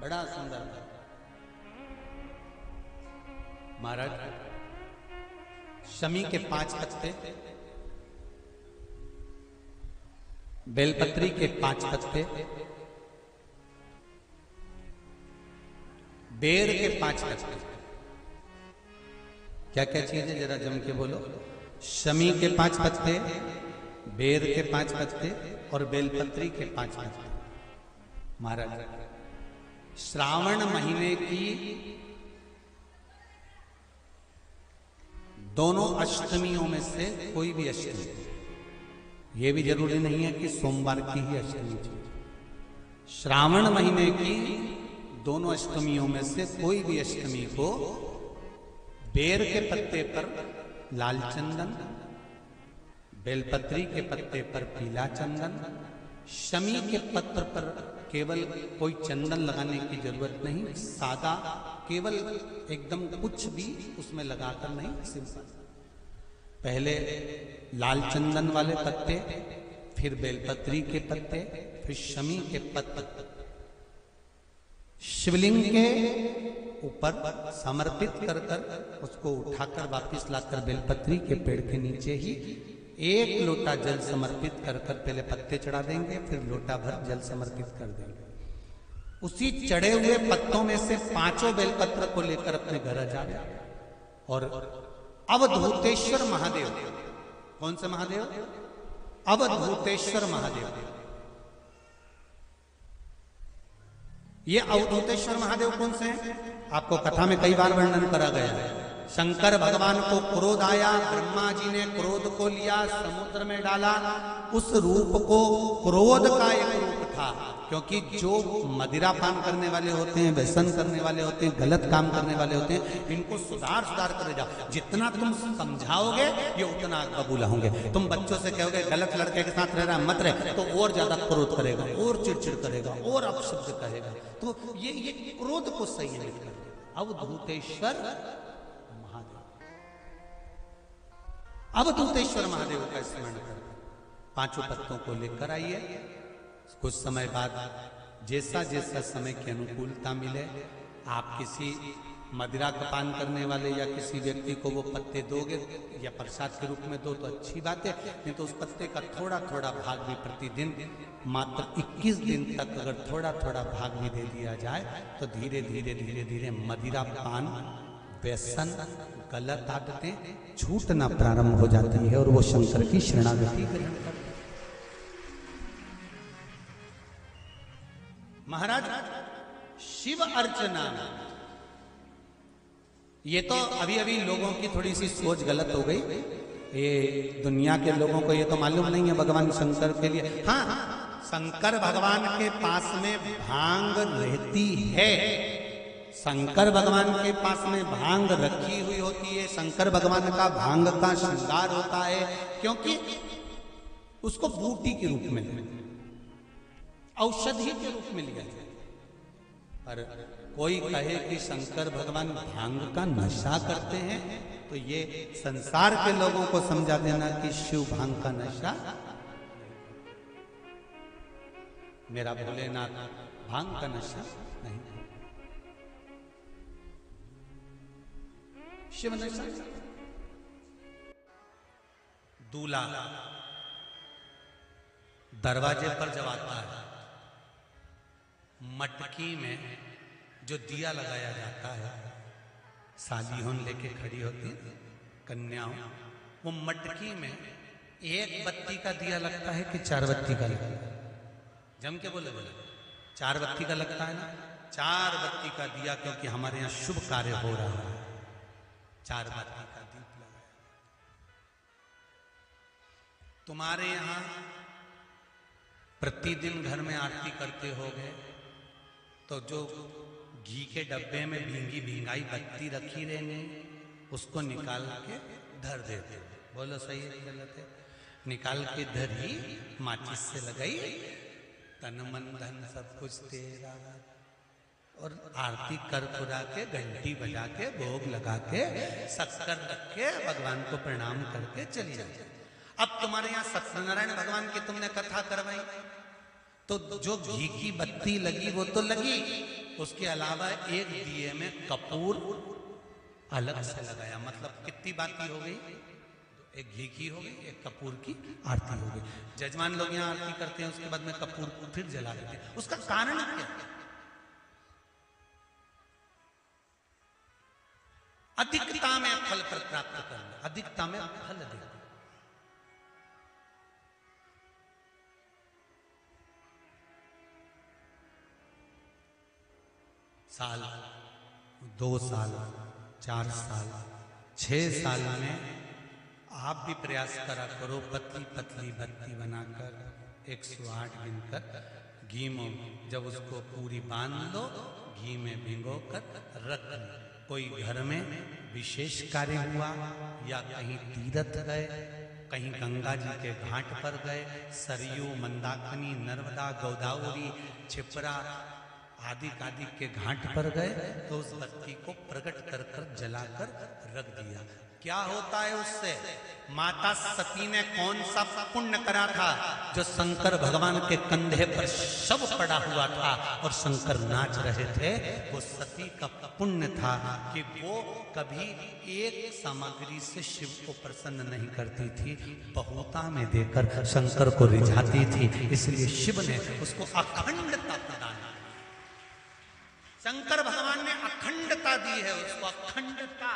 बड़ा सुंदर। महाराज शमी के 5 पत्ते, बेलपत्री के 5 पत्ते, बेर के 5 पत्ते। क्या क्या चीज है जरा जम के बोलो। शमी के 5 पत्ते, बेर के 5 पत्ते और बेलपत्री के 5 पत्ते। महाराज श्रावण महीने की दोनों अष्टमियों में से कोई भी अष्टमी, यह भी जरूरी नहीं है कि सोमवार की ही अष्टमी चाहिए। श्रावण महीने की दोनों अष्टमियों में से कोई भी अष्टमी को बेर के पत्ते पर लाल चंदन, बेलपत्री के पत्ते पर पीला चंदन, शमी के पत्र पर केवल कोई चंदन लगाने की जरूरत नहीं, सादा केवल एकदम कुछ भी उसमें लगाकर नहीं, सिंपल। पहले लाल चंदन वाले पत्ते, फिर बेलपत्री के पत्ते, फिर शमी के पत्ते शिवलिंग के ऊपर समर्पित कर कर उसको उठाकर वापस लाकर बेलपत्री के पेड़ के नीचे ही 1 लोटा जल समर्पित कर कर पहले पत्ते चढ़ा देंगे, फिर लोटा भर जल समर्पित कर देंगे। उसी चढ़े हुए पत्तों में से 5 बेलपत्र को लेकर अपने घर आ जाए और अवधूतेश्वर महादेव, कौन से महादेव? अवधूतेश्वर महादेव। ये अवधूतेश्वर महादेव कौन से हैं? आपको कथा में कई बार वर्णन करा गया है। शंकर भगवान को क्रोध आया, ब्रह्मा जी ने क्रोध को लिया, समुद्र में डाला। उस रूप को क्रोध का एक रूप था, क्योंकि जो मदिरा पान करने वाले होते हैं, व्यसन करने वाले होते हैं, गलत काम करने वाले होते हैं, इनको सुधार करे जाओ। जितना तुम समझाओगे ये उतना कबूल होंगे। तुम बच्चों से कहोगे गलत लड़के के साथ रह रहा मत रहे, तो और ज्यादा क्रोध करेगा, और चिड़चिड़ करेगा, और अपशब्द कहेगा। तो ये क्रोध को सही नहीं कर। अवधूतेश्वर महादेव, अवधूतेश्वर महादेव का स्मरण कर 5 पत्तों को लेकर आइए। कुछ समय बाद जैसा जैसा समय की अनुकूलता मिले, आप किसी मदिरा का पान करने वाले या किसी व्यक्ति को वो पत्ते दोगे या प्रसाद के रूप में दो तो अच्छी बात है, नहीं तो उस पत्ते का थोड़ा थोड़ा भाग भी प्रतिदिन मात्र 21 दिन तक अगर थोड़ा थोड़ा भाग भी दे दिया जाए तो धीरे धीरे धीरे धीरे मदिरा पान, व्यसन, गलत आदतें छूटना प्रारंभ हो जाती है और वो शंकर की शरणागति ग्रहण करते। महाराज शिव अर्चना, ये तो अभी अभी लोगों की थोड़ी सी सोच गलत हो गई। ये दुनिया के लोगों को ये तो मालूम नहीं है भगवान शंकर के लिए। हाँ, शंकर भगवान के पास में भांग रहती है, शंकर भगवान के पास में भांग रखी हुई होती है। शंकर भगवान का भांग का श्रृंगार होता है, क्योंकि उसको बूटी के रूप में, औषधि के रूप में लिया जाए। पर कोई कहे कि शंकर भगवान भांग का नशा करते हैं, तो ये संसार के लोगों को समझा देना कि शिव भांग का नशा, मेरा भोलेनाथ भांग का नशा नहीं, शिव नशा। दूल्हा दरवाजे पर जब आता है, मटकी में जो दिया लगाया जाता है, सालीहों लेके खड़ी होती है कन्याओं, वो मटकी में 1 बत्ती का दिया लगता है कि 4 बत्ती का लगता है? जम के बोले 4 बत्ती का लगता है ना। 4 बत्ती का दिया, क्योंकि हमारे यहाँ शुभ कार्य हो रहा है, 4 बत्ती का दीप लगाया। तुम्हारे यहाँ प्रतिदिन घर में आरती करते होगे, तो जो घी के डब्बे में भींगी भींगाई बत्ती रखी रहने, उसको निकाल के धर देते। बोलो सही है गलत है? निकाल के धरी, माचिस से लगाई, तन मन धन सब कुछ तेरा, और आरती कर पुरा के, घंटी बजा के, भोग लगा के, शक्कर रख के, भगवान को प्रणाम करके चली जाए। अब तुम्हारे यहाँ सत्यनारायण भगवान की तुमने कथा करवाई, तो जो घी की बत्ती लगी वो तो लगी, उसके अलावा एक दिए में कपूर अलग से लगाया। मतलब कितनी बाती हो गई? एक घी की हो गई, एक कपूर की आरती हो गई। जजमान लोग यहाँ आरती करते हैं, उसके बाद में कपूर फिर जला देते हैं। उसका कारण क्या? अधिकता में फल प्राप्त करना, अधिकता में फल देना। साल, 2 साल, 4 साल, 6 साल में आप भी प्रयास करा करो, पतली पतली बत्ती बनाकर 108 गिनकर घी में जब उसको पूरी बांध लो, घी में भिगो कर रख लो। कोई घर में विशेष कार्य हुआ या कहीं तीर्थ गए, कहीं गंगा जी के घाट पर गए, सरयू, मंदाकिनी, नर्मदा, गोदावरी, छिपरा आदि आदि के घाट पर गए तो उस बत्ती को प्रकट कर कर जलाकर रख दिया। क्या होता है उससे? माता सती ने कौन सा पुण्य करा था? जो शंकर भगवान के कंधे पर शव पड़ा हुआ था और शंकर नाच रहे थे, वो सती का पुण्य था कि वो कभी एक सामग्री से शिव को प्रसन्न नहीं करती थी, बहुता में देकर शंकर को रिझाती थी। इसलिए शिव ने उसको अखंडता प्रदान की। शंकर भगवान ने अखंडता दी है उसको, अखंडता।